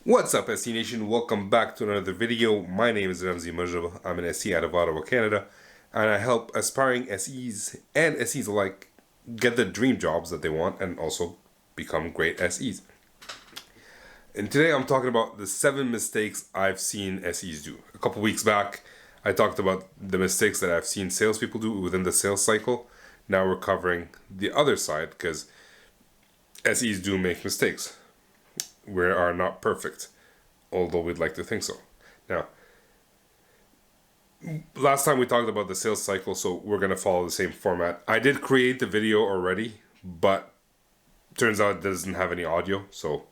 What's up, SE Nation? Welcome back to another video. My name is Ramzi Majab. I'm an SE out of Ottawa, Canada, and I help aspiring SEs and SEs alike get the dream jobs that they want and also become great SEs. And today I'm talking about the 7 mistakes I've seen SEs do. A couple weeks back, I talked about the mistakes that I've seen salespeople do within the sales cycle. Now we're covering the other side because SEs do make mistakes. We are not perfect, although we'd like to think so. Now, last time we talked about the sales cycle, so we're going to follow the same format. I did create the video already, but turns out it doesn't have any audio, so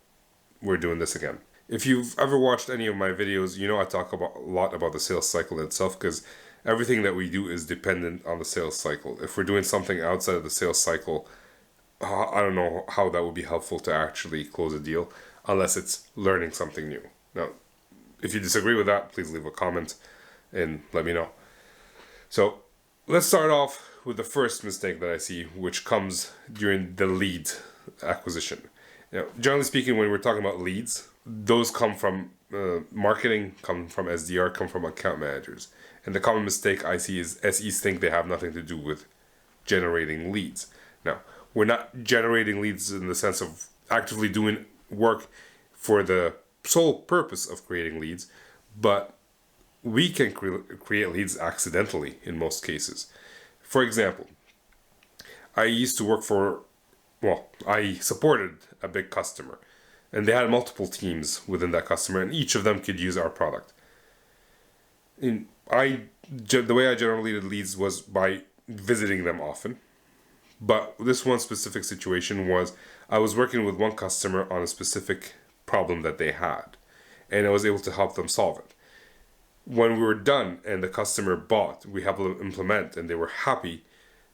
we're doing this again. If you've ever watched any of my videos, you know I talk a lot about the sales cycle itself because everything that we do is dependent on the sales cycle. If we're doing something outside of the sales cycle, I don't know how that would be helpful to actually close a deal unless it's learning something new. Now, if you disagree with that, please leave a comment and let me know. So let's start off with the first mistake that I see, which comes during the lead acquisition. Generally speaking, when we're talking about leads, those come from marketing, come from SDR, come from account managers. And the common mistake I see is SEs think they have nothing to do with generating leads. Now, we're not generating leads in the sense of actively doing work for the sole purpose of creating leads, but we can create leads accidentally in most cases. For example, I supported a big customer, and they had multiple teams within that customer, and each of them could use our product. The way I generated leads was by visiting them often. But this one specific situation was I was working with one customer on a specific problem that they had, and I was able to help them solve it. When we were done and the customer bought, we helped them implement, and they were happy,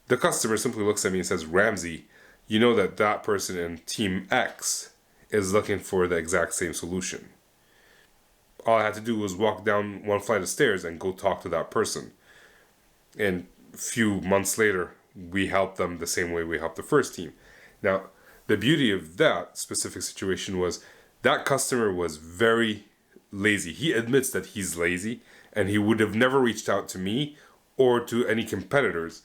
the customer simply looks at me and says, "Ramzi, you know that person in Team X is looking for the exact same solution." All I had to do was walk down one flight of stairs and go talk to that person. And a few months later, we helped them the same way we helped the first team. Now, the beauty of that specific situation was that customer was very lazy. He admits that he's lazy, and he would have never reached out to me or to any competitors.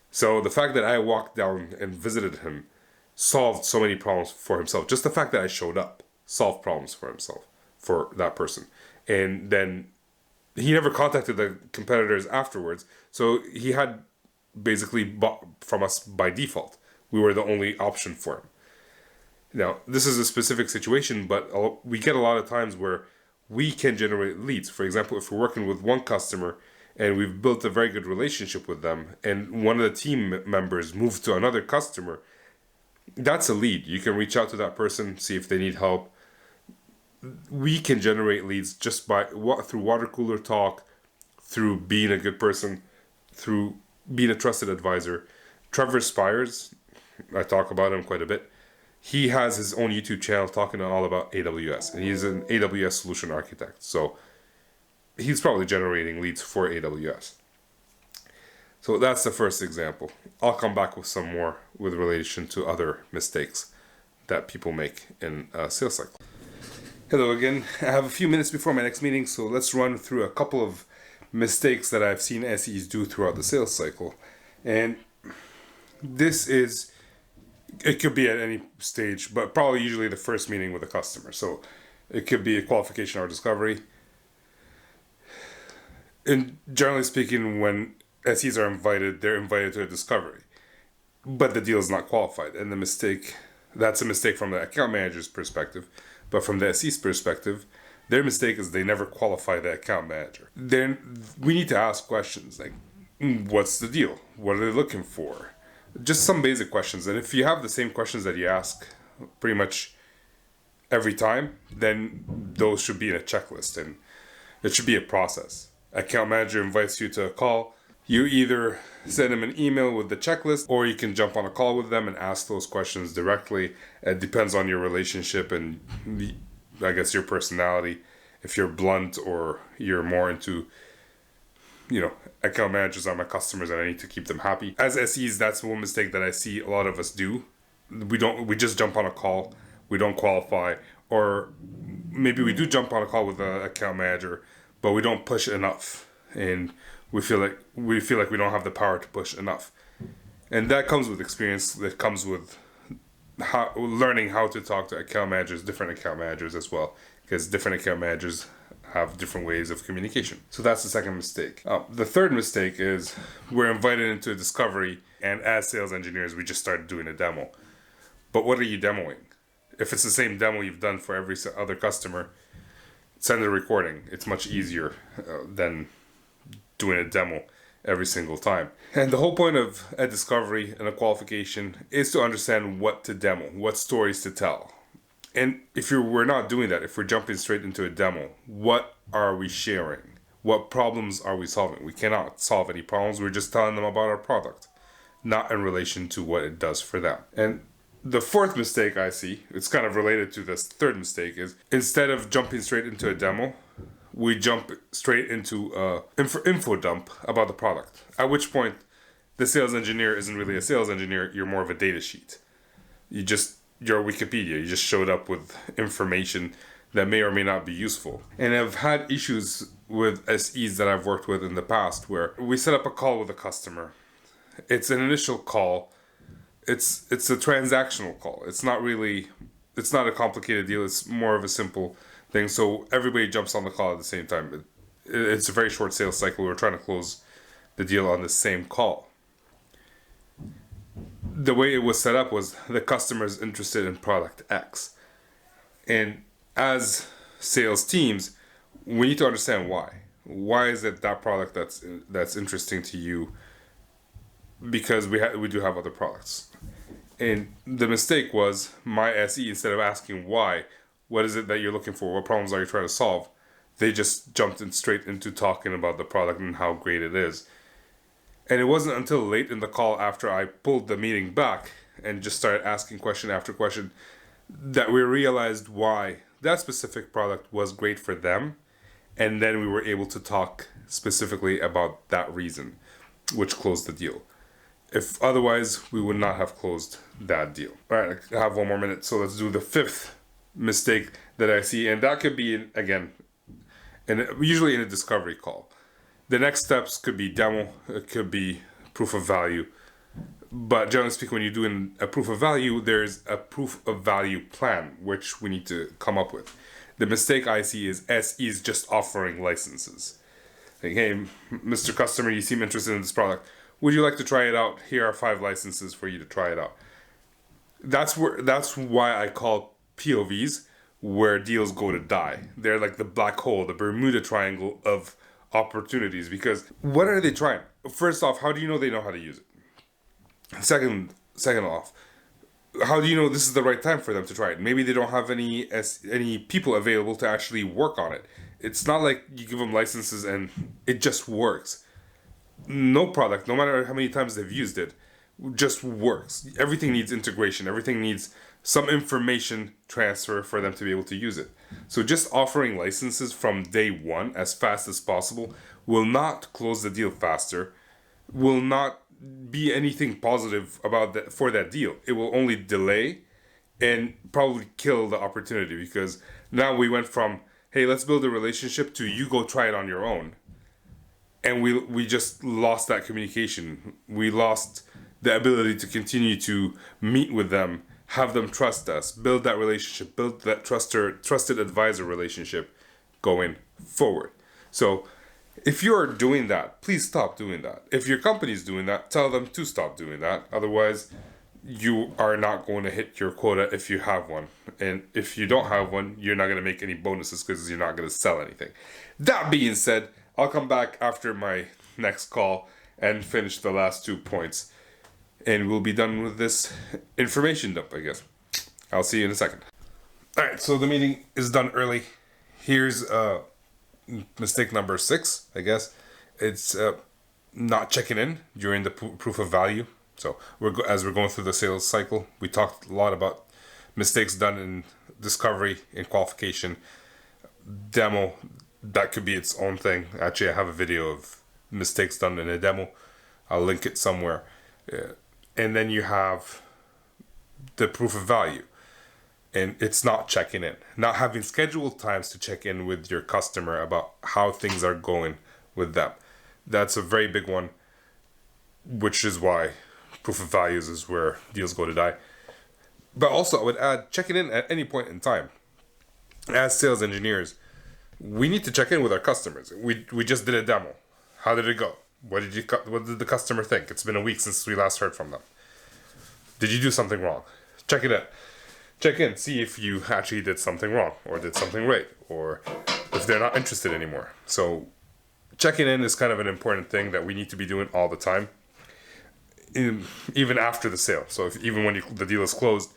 So the fact that I walked down and visited him solved so many problems for himself. Just the fact that I showed up solved problems for himself, for that person. And then he never contacted the competitors afterwards, so he had basically bought from us by default. We were the only option for him. Now, this is a specific situation, but we get a lot of times where we can generate leads. For example, if we're working with one customer and we've built a very good relationship with them, and one of the team members moves to another customer, that's a lead. You can reach out to that person, see if they need help. We can generate leads just through water cooler talk, through being a good person, through being a trusted advisor. Trevor Spires, I talk about him quite a bit. He has his own YouTube channel talking all about AWS, and he's an AWS solution architect. So he's probably generating leads for AWS. So that's the first example. I'll come back with some more with relation to other mistakes that people make in a sales cycle. Hello again. I have a few minutes before my next meeting, so let's run through a couple of mistakes that I've seen SEs do throughout the sales cycle. And it could be at any stage, but probably usually the first meeting with a customer. So it could be a qualification or discovery. And generally speaking, when SEs are invited, they're invited to a discovery, but the deal is not qualified. And that's a mistake from the account manager's perspective, but from the SE's perspective, their mistake is they never qualify the account manager. Then we need to ask questions like, what's the deal? What are they looking for? Just some basic questions. And if you have the same questions that you ask pretty much every time, then those should be in a checklist, and it should be a process. Account manager invites you to a call. You either send them an email with the checklist, or you can jump on a call with them and ask those questions directly. It depends on your relationship and I guess your personality. If you're blunt or you're more into, account managers are my customers and I need to keep them happy. As SEs, that's one mistake that I see a lot of us do. We just jump on a call. We don't qualify, or maybe we do jump on a call with the account manager, but we don't push enough, and we feel like we don't have the power to push enough. And that comes with experience. That comes with learning how to talk to account managers, different account managers as well, because different account managers have different ways of communication. So that's the second mistake. The third mistake is we're invited into a discovery, and as sales engineers, we just start doing a demo. But what are you demoing? If it's the same demo you've done for every other customer, send a recording. It's much easier than doing a demo every single time. And the whole point of a discovery and a qualification is to understand what to demo, what stories to tell. And if we're not doing that, if we're jumping straight into a demo, what are we sharing? What problems are we solving? We cannot solve any problems. We're just telling them about our product, not in relation to what it does for them. And the fourth mistake I see, it's kind of related to this third mistake, is instead of jumping straight into a demo, we jump straight into info dump about the product. At which point, the sales engineer isn't really a sales engineer. You're more of a data sheet. You're Wikipedia. You just showed up with information that may or may not be useful. And I've had issues with SEs that I've worked with in the past where we set up a call with a customer. It's an initial call. It's a transactional call. It's not a complicated deal. It's more of a simple thing. So everybody jumps on the call at the same time. It's a very short sales cycle. We're trying to close the deal on the same call. The way it was set up was the customer is interested in product X. And as sales teams, we need to understand why. Why is it that product that's interesting to you? Because we do have other products. And the mistake was my SE, instead of asking why, what is it that you're looking for? What problems are you trying to solve? They just jumped in straight into talking about the product and how great it is. And it wasn't until late in the call, after I pulled the meeting back and just started asking question after question, that we realized why that specific product was great for them. And then we were able to talk specifically about that reason, which closed the deal. If otherwise, we would not have closed that deal. All right, I have one more minute. So let's do the fifth mistake that I see. And that could be, usually in a discovery call. The next steps could be demo. It could be proof of value. But generally speaking, when you're doing a proof of value, there's a proof of value plan, which we need to come up with. The mistake I see is SEs just offering licenses. Like, hey, Mr. Customer, you seem interested in this product. Would you like to try it out? Here are 5 licenses for you to try it out. That's why I call POVs where deals go to die. They're like the black hole, the Bermuda Triangle of opportunities. Because what are they trying? First off, how do you know they know how to use it? Second off, how do you know this is the right time for them to try it? Maybe they don't have any people available to actually work on it. It's not like you give them licenses and it just works. No product, no matter how many times they've used it, just works. Everything needs integration. Everything needs some information transfer for them to be able to use it. So just offering licenses from day one as fast as possible will not close the deal faster, will not be anything positive about that for that deal. It will only delay and probably kill the opportunity, because now we went from, hey, let's build a relationship, to you go try it on your own. And we just lost that communication. We lost the ability to continue to meet with them, have them trust us, build that relationship, build that trusted advisor relationship going forward. So if you're doing that, please stop doing that. If your company's doing that, tell them to stop doing that. Otherwise, you are not going to hit your quota if you have one. And if you don't have one, you're not going to make any bonuses because you're not going to sell anything. That being said, I'll come back after my next call and finish the last 2 points. And we'll be done with this information dump, I guess. I'll see you in a second. Alright, so the meeting is done early. Here's mistake number 6, I guess. It's not checking in during the proof of value. So as we're going through the sales cycle, we talked a lot about mistakes done in discovery, in qualification, demo. That could be its own thing. Actually, I have a video of mistakes done in a demo. I'll link it somewhere. And then you have the proof of value. And it's not checking in. Not having scheduled times to check in with your customer about how things are going with them. That's a very big one, which is why proof of values is where deals go to die. But also, I would add checking in at any point in time. As sales engineers, we need to check in with our customers. We just did a demo. How did it go? What did the customer think? It's been a week since we last heard from them. Did you do something wrong? Check it out. Check in, see if you actually did something wrong or did something right, or if they're not interested anymore. So checking in is kind of an important thing that we need to be doing all the time, even after the sale. So even when the deal is closed,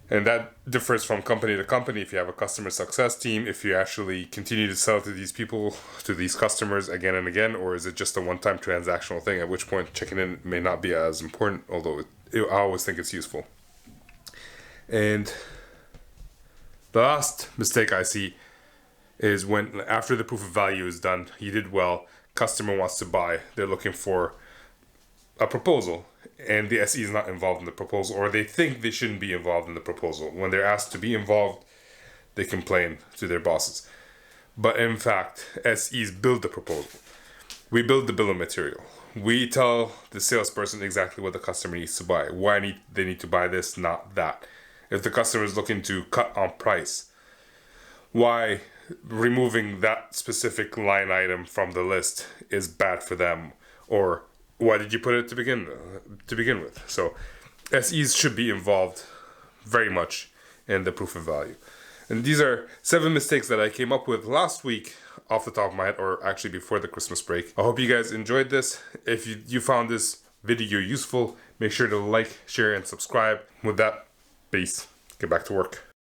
and that differs from company to company. If you have a customer success team, if you actually continue to sell to these people, to these customers again and again, or is it just a one-time transactional thing, at which point checking in may not be as important, although I always think it's useful. And the last mistake I see is when after the proof of value is done, you did well, customer wants to buy, they're looking for a proposal, and the SE is not involved in the proposal, or they think they shouldn't be involved in the proposal. When they're asked to be involved, they complain to their bosses. But in fact, SEs build the proposal. We build the bill of material. We tell the salesperson exactly what the customer needs to buy, why they need to buy this, not that. If the customer is looking to cut on price, why removing that specific line item from the list is bad for them, or why did you put it to begin with? So SEs should be involved very much in the proof of value. And these are 7 mistakes that I came up with last week off the top of my head, or actually before the Christmas break. I hope you guys enjoyed this. If you found this video useful, make sure to like, share, and subscribe. With that, peace. Get back to work.